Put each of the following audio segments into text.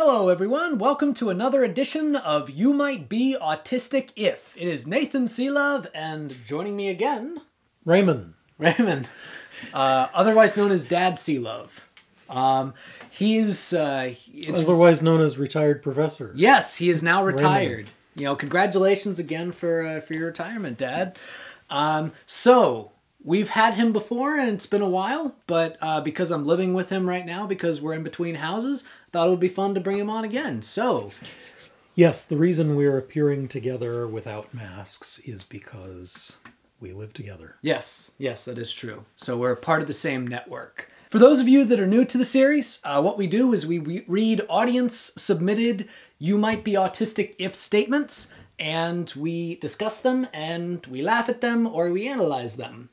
Hello everyone, welcome to another edition of You Might Be Autistic If. It is Nathan Selove, and joining me again... Raymond, otherwise known as Dad Selove. He's... otherwise known as retired professor. Yes, he is now retired. Raymond. You know, congratulations again for your retirement, Dad. So, we've had him before, and it's been a while, but because I'm living with him right now, because we're in between houses, I thought it would be fun to bring him on again. So... Yes, the reason we're appearing together without masks is because we live together. Yes, that is true. So we're part of the same network. For those of you that are new to the series, what we do is we read audience-submitted You Might Be Autistic If statements, and we discuss them, and we laugh at them, or we analyze them.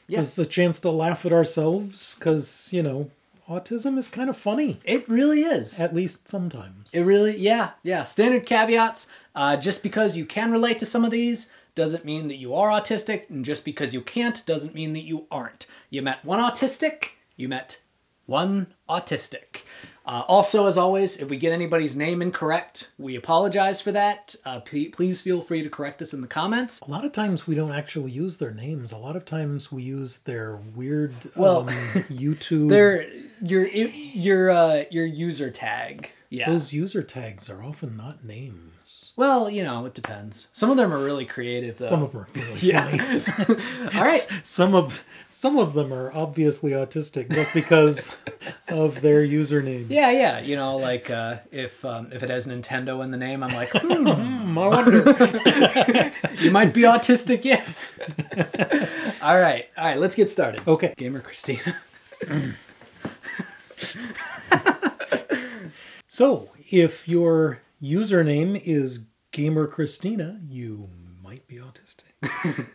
It's a chance to laugh at ourselves, because, you know, autism is kind of funny. It really is. At least sometimes. It really, yeah. Standard caveats. Just because you can relate to some of these doesn't mean that you are autistic, and just because you can't doesn't mean that you aren't. You met one autistic, you met one autistic. Also, as always, if we get anybody's name incorrect, we apologize for that. Please feel free to correct us in the comments. A lot of times we don't actually use their names. A lot of times we use their weird YouTube... Your user tag. Yeah. Those user tags are often not names. Well, you know, it depends. Some of them are really creative, though. Some of them are really funny. All right. Some of them are obviously autistic just because of their username. Yeah. You know, like if it has Nintendo in the name, I'm like, I wonder. You might be autistic, yeah. All right. Let's get started. Okay. Gamer Christina. So, if your username is Gamer Christina, you might be autistic.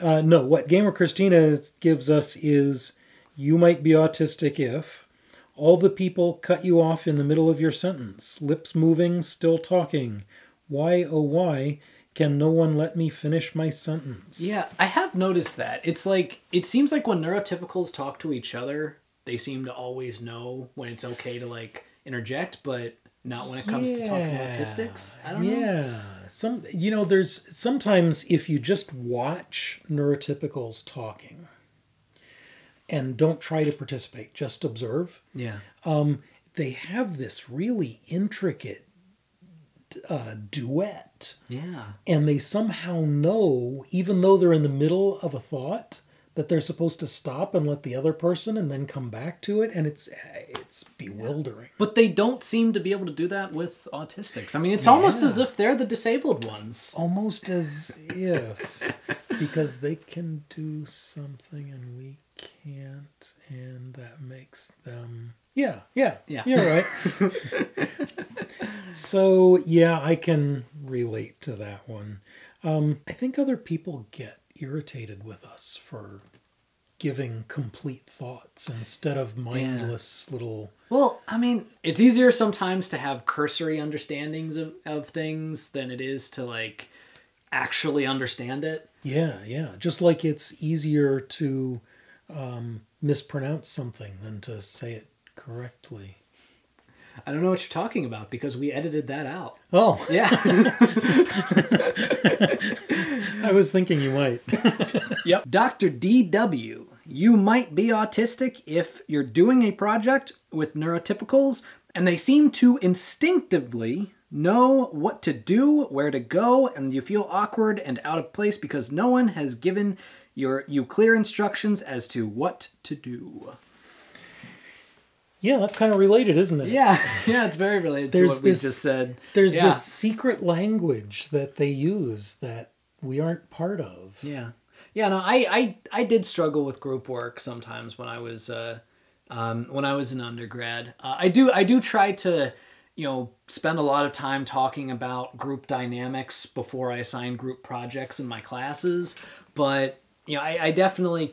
No, what Gamer Christina gives us is you might be autistic if all the people cut you off in the middle of your sentence, lips moving, still talking. Why, oh why, can no one let me finish my sentence? Yeah, I have noticed that. It's like, it seems like when neurotypicals talk to each other, they seem to always know when it's okay to, like, interject, but not when it comes to talking about autistics. I don't know. Yeah. There's sometimes if you just watch neurotypicals talking and don't try to participate, just observe. Yeah. They have this really intricate duet. Yeah. And they somehow know, even though they're in the middle of a thought, that they're supposed to stop and let the other person and then come back to it, and it's bewildering. But they don't seem to be able to do that with autistics. I mean, it's almost as if they're the disabled ones. Almost as if. Because they can do something and we can't, and that makes them... Yeah. You're right. So, yeah, I can relate to that one. I think other people get irritated with us for giving complete thoughts instead of mindless little... Well, I mean, it's easier sometimes to have cursory understandings of things than it is to, like, actually understand it. Yeah. Just like it's easier to mispronounce something than to say it correctly. I don't know what you're talking about because we edited that out. Oh. Yeah. I was thinking you might. Yep. Dr. DW, you might be autistic if you're doing a project with neurotypicals and they seem to instinctively know what to do, where to go, and you feel awkward and out of place because no one has given you clear instructions as to what to do. Yeah, that's kind of related, isn't it? Yeah, it's very related to what we just said. There's this secret language that they use that we aren't part of. Yeah. No, I did struggle with group work sometimes when I was an undergrad. I do try to, spend a lot of time talking about group dynamics before I assign group projects in my classes, but I definitely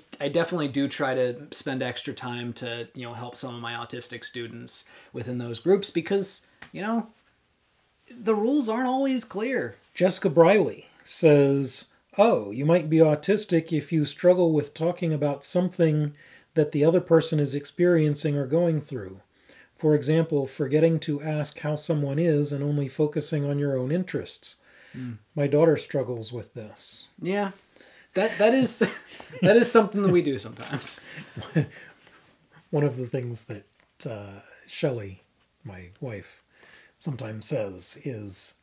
do try to spend extra time to, help some of my autistic students within those groups because, the rules aren't always clear. Jessica Briley says, oh, you might be autistic if you struggle with talking about something that the other person is experiencing or going through. For example, forgetting to ask how someone is and only focusing on your own interests. My daughter struggles with this. Yeah. That is that is something that we do sometimes. One of the things that Shelley, my wife, sometimes says is,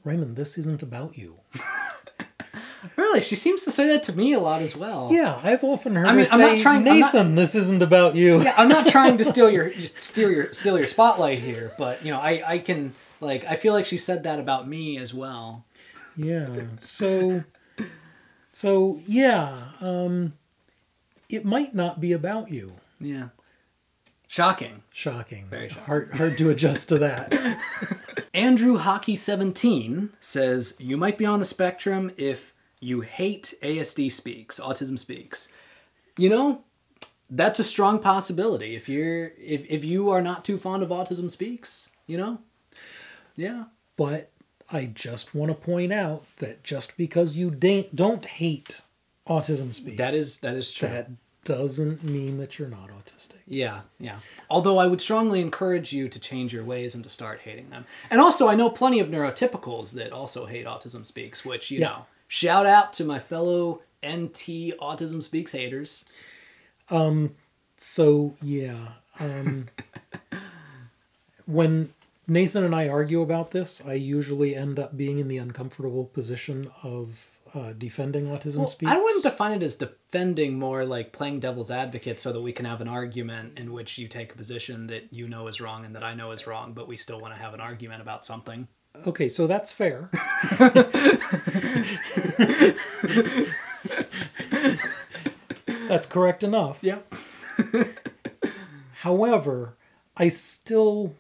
Raymond, this isn't about you. Really, she seems to say that to me a lot as well. Yeah, I've often heard her say, Nathan, this isn't about you. Yeah, I'm not trying to steal your spotlight here, but you know, I can I feel like she said that about me as well. Yeah. So yeah, it might not be about you. Yeah. Shocking. Very shocking. Hard to adjust to that. Andrew Hockey 17 says, you might be on the spectrum if you hate ASD speaks, autism speaks. You know, that's a strong possibility. If you are not too fond of autism speaks, you know? Yeah. But I just want to point out that just because you don't hate autism speaks, that is true. That doesn't mean that you're not autistic. Yeah, yeah. Although I would strongly encourage you to change your ways and to start hating them. And also, I know plenty of neurotypicals that also hate autism speaks, which, you know, shout out to my fellow NT autism speaks haters. So, yeah. When Nathan and I argue about this, I usually end up being in the uncomfortable position of defending autism speaks. I wouldn't define it as defending, more like playing devil's advocate so that we can have an argument in which you take a position that you know is wrong and that I know is wrong, but we still want to have an argument about something. Okay, so that's fair. That's correct enough. Yeah. However, I still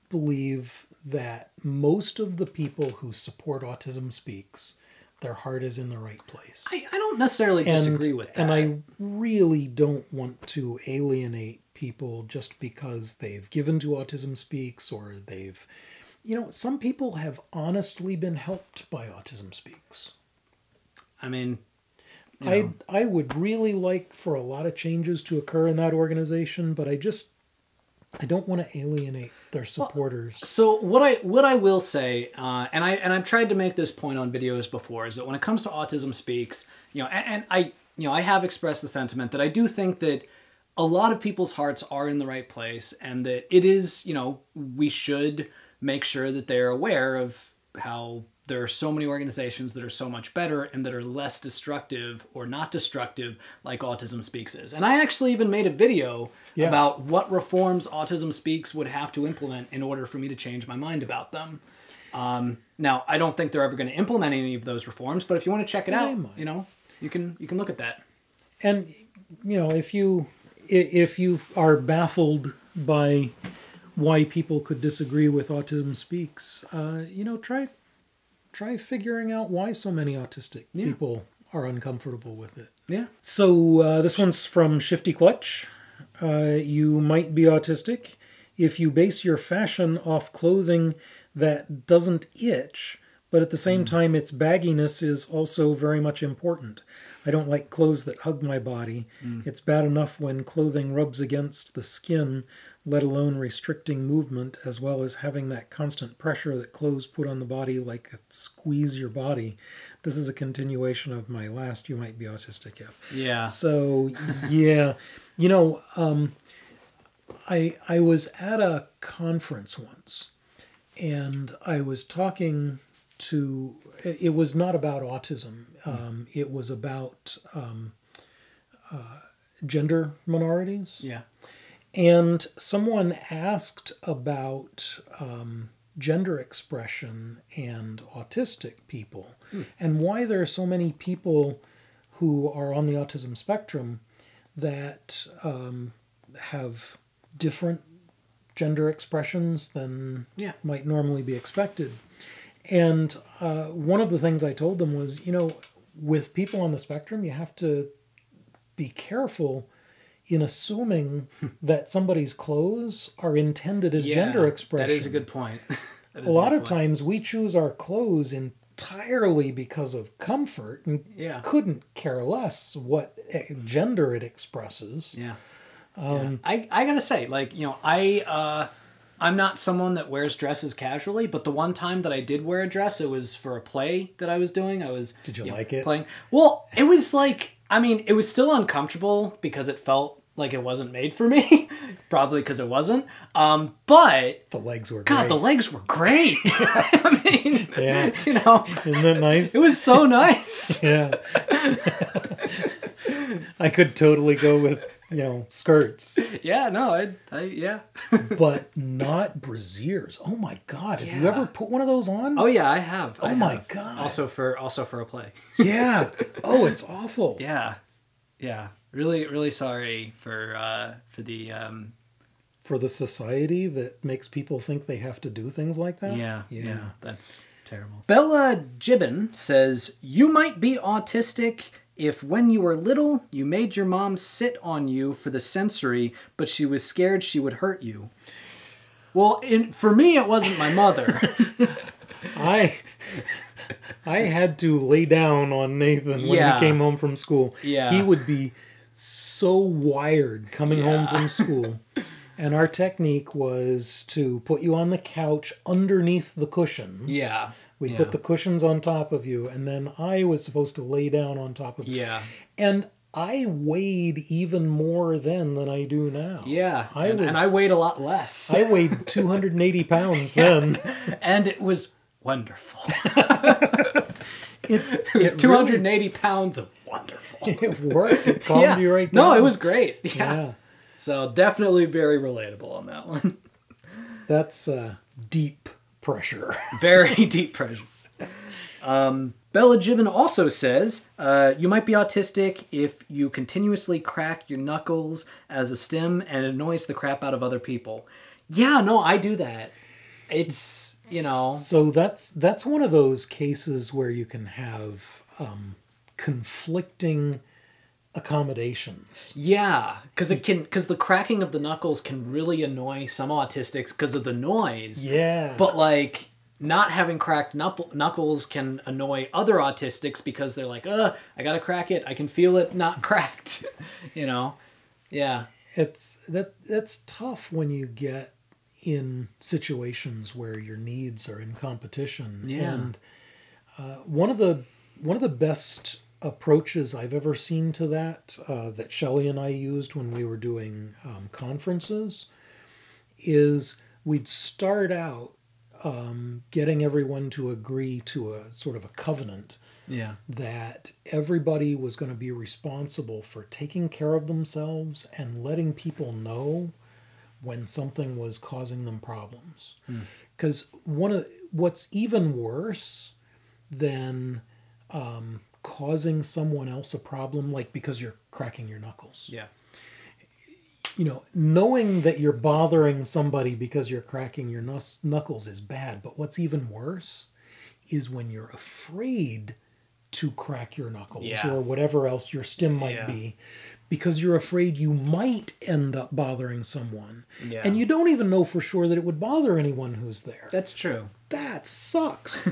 believe that most of the people who support Autism Speaks, their heart is in the right place. I don't necessarily disagree with that. And I really don't want to alienate people just because they've given to Autism Speaks or they've... You know, some people have honestly been helped by Autism Speaks. I mean... You know. I would really like for a lot of changes to occur in that organization, but I don't want to alienate their supporters. Well, so what I will say, and I've tried to make this point on videos before, is that when it comes to Autism Speaks, you know, and I have expressed the sentiment that I do think that a lot of people's hearts are in the right place, and that it is, you know, we should make sure that they're aware of how there are so many organizations that are so much better and that are less destructive or not destructive like Autism Speaks is. And I actually even made a video about what reforms Autism Speaks would have to implement in order for me to change my mind about them. Now, I don't think they're ever going to implement any of those reforms, but if you want to check it out, you know, you can look at that. And, you know, if you are baffled by why people could disagree with Autism Speaks, you know, try figuring out why so many autistic people are uncomfortable with it. Yeah. So this one's from Shifty Clutch. You might be autistic if you base your fashion off clothing that doesn't itch, but at the same time its bagginess is also very much important. I don't like clothes that hug my body. It's bad enough when clothing rubs against the skin, let alone restricting movement, as well as having that constant pressure that clothes put on the body like it squeeze your body. This is a continuation of my last You Might Be Autistic F. Yeah. So, yeah. You know, I was at a conference once, and I was talking to... It was not about autism. It was about gender minorities. Yeah. And someone asked about gender expression and autistic people and why there are so many people who are on the autism spectrum that have different gender expressions than might normally be expected. And one of the things I told them was, you know, with people on the spectrum, you have to be careful in assuming that somebody's clothes are intended as gender expression. That is a good point. A lot of times we choose our clothes entirely because of comfort and couldn't care less what gender it expresses. Yeah. I gotta say, like, you know, I'm not someone that wears dresses casually, but the one time that I did wear a dress, it was for a play that I was doing. Did you like it? Playing. Well, it was like, I mean, it was still uncomfortable because it felt like it wasn't made for me. Probably because it wasn't. But the legs were God, great. the legs were great. I mean, Yeah. you know, Isn't that nice? it was so nice. Yeah. I could totally go with, you know, skirts, Yeah, no, yeah. but not brassieres. Oh my God. Have you Yeah. ever put one of those on? Oh yeah, I have. Oh my God. Also for a play. Yeah. Oh, it's awful. Yeah, yeah. Really, really sorry for the For the society that makes people think they have to do things like that? yeah. That's terrible. Bella Gibbon says, you might be autistic if when you were little, you made your mom sit on you for the sensory, but she was scared she would hurt you. Well, for me, it wasn't my mother. I had to lay down on Nathan when he came home from school. Yeah. He would be so wired coming home from school. And our technique was to put you on the couch underneath the cushions. Yeah. We'd put the cushions on top of you, and then I was supposed to lay down on top of you. Yeah. And I weighed even more then than I do now. Yeah. And I weighed a lot less. I weighed 280 pounds then. And it was wonderful. It It's 280 pounds of wonderful. It worked. It calmed you right down. No, it was great. Yeah. So definitely very relatable on that one. That's deep pressure. Very deep pressure. Bella Gibbon also says, you might be autistic if you continuously crack your knuckles as a stim and it annoys the crap out of other people. Yeah, no, I do that. It's, you know. So that's one of those cases where you can have conflicting accommodations. Yeah, because the cracking of the knuckles can really annoy some autistics because of the noise. Yeah. But like not having cracked knuckles can annoy other autistics because they're like, I gotta crack it. I can feel it not cracked. You know? Yeah. That's tough when you get in situations where your needs are in competition. Yeah. And one of the best approaches I've ever seen to that Shelley and I used when we were doing conferences is we'd start out getting everyone to agree to a sort of a covenant that everybody was going to be responsible for taking care of themselves and letting people know when something was causing them problems. Because what's even worse than causing someone else a problem, like because you're cracking your knuckles. Yeah. You know, knowing that you're bothering somebody because you're cracking your knuckles is bad. But what's even worse is when you're afraid to crack your knuckles or whatever else your stim might be, because you're afraid you might end up bothering someone. Yeah. And you don't even know for sure that it would bother anyone who's there. That's true. That sucks.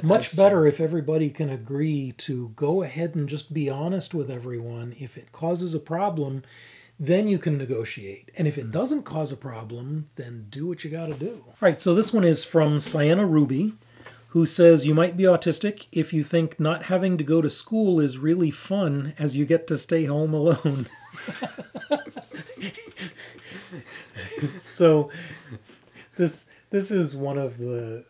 Much better if everybody can agree to go ahead and just be honest with everyone. If it causes a problem, then you can negotiate. And if it doesn't cause a problem, then do what you got to do. All right, so this one is from Sienna Ruby, who says, you might be autistic if you think not having to go to school is really fun as you get to stay home alone. So this is one of the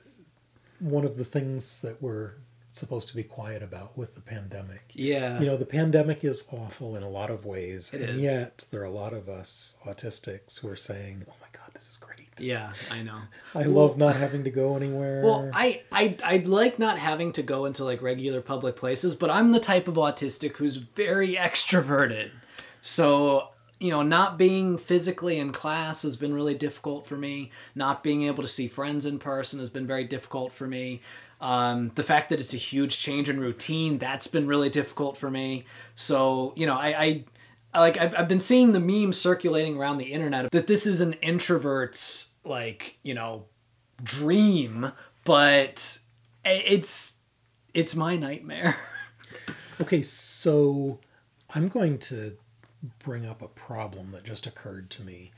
things that we're supposed to be quiet about with the pandemic. Yeah. You know, the pandemic is awful in a lot of ways. It and is. Yet there are a lot of us autistics who are saying, oh my God, this is great. Yeah, I know. I love not having to go anywhere. Well, I like not having to go into like regular public places, but I'm the type of autistic who's very extroverted. So, you know, not being physically in class has been really difficult for me. Not being able to see friends in person has been very difficult for me. The fact that it's a huge change in routine, that's been really difficult for me. So, you know, I've been seeing the memes circulating around the internet that this is an introvert's, like, you know, dream, but it's my nightmare. Okay, so I'm going to bring up a problem that just occurred to me.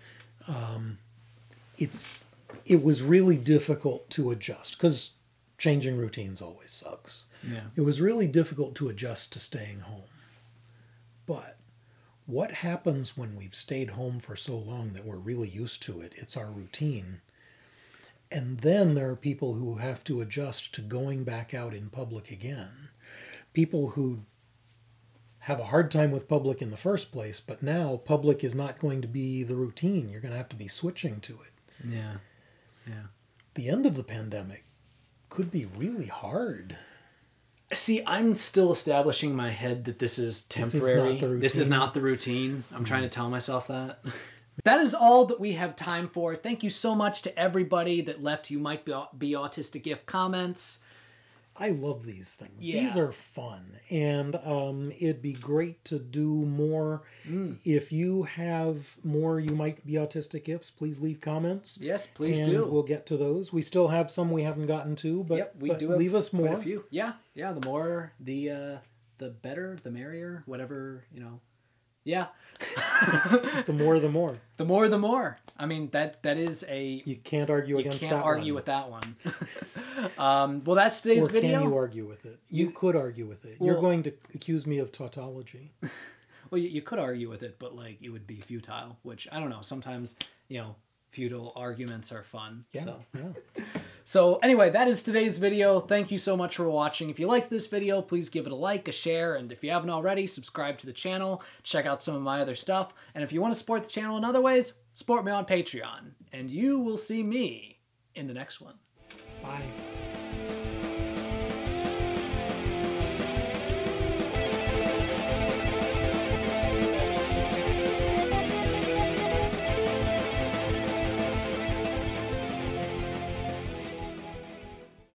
It was really difficult to adjust because changing routines always sucks. Yeah. It was really difficult to adjust to staying home. But what happens when we've stayed home for so long that we're really used to it? It's our routine. And then there are people who have to adjust to going back out in public again. People who have a hard time with public in the first place, but now public is not going to be the routine. You're going to have to be switching to it. Yeah. Yeah. The end of the pandemic could be really hard. See, I'm still establishing in my head that this is temporary. This is not the routine. I'm trying to tell myself that. That is all that we have time for. Thank you so much to everybody that left You Might Be Autistic If comments. I love these things. Yeah. These are fun. And it'd be great to do more. If you have more You Might Be Autistic Ifs, please leave comments. Yes, please and do. We'll get to those. We still have some we haven't gotten to, but, yep, we but do have leave us more. Quite a few. Yeah, yeah. The more, the better, the merrier. Whatever, you know. Yeah. The more, the more. The more, the more. I mean, that is a... You can't argue against that one. You can't argue with that one. Well, that's today's video. Or can you argue with it? You could argue with it. You're going to accuse me of tautology. Well, you could argue with it, but, like, it would be futile, which, I don't know, sometimes, you know, futile arguments are fun. Yeah, so. yeah. So anyway, that is today's video. Thank you so much for watching. If you liked this video, please give it a like, a share, and if you haven't already, subscribe to the channel. Check out some of my other stuff. And if you want to support the channel in other ways, support me on Patreon. And you will see me in the next one. Bye.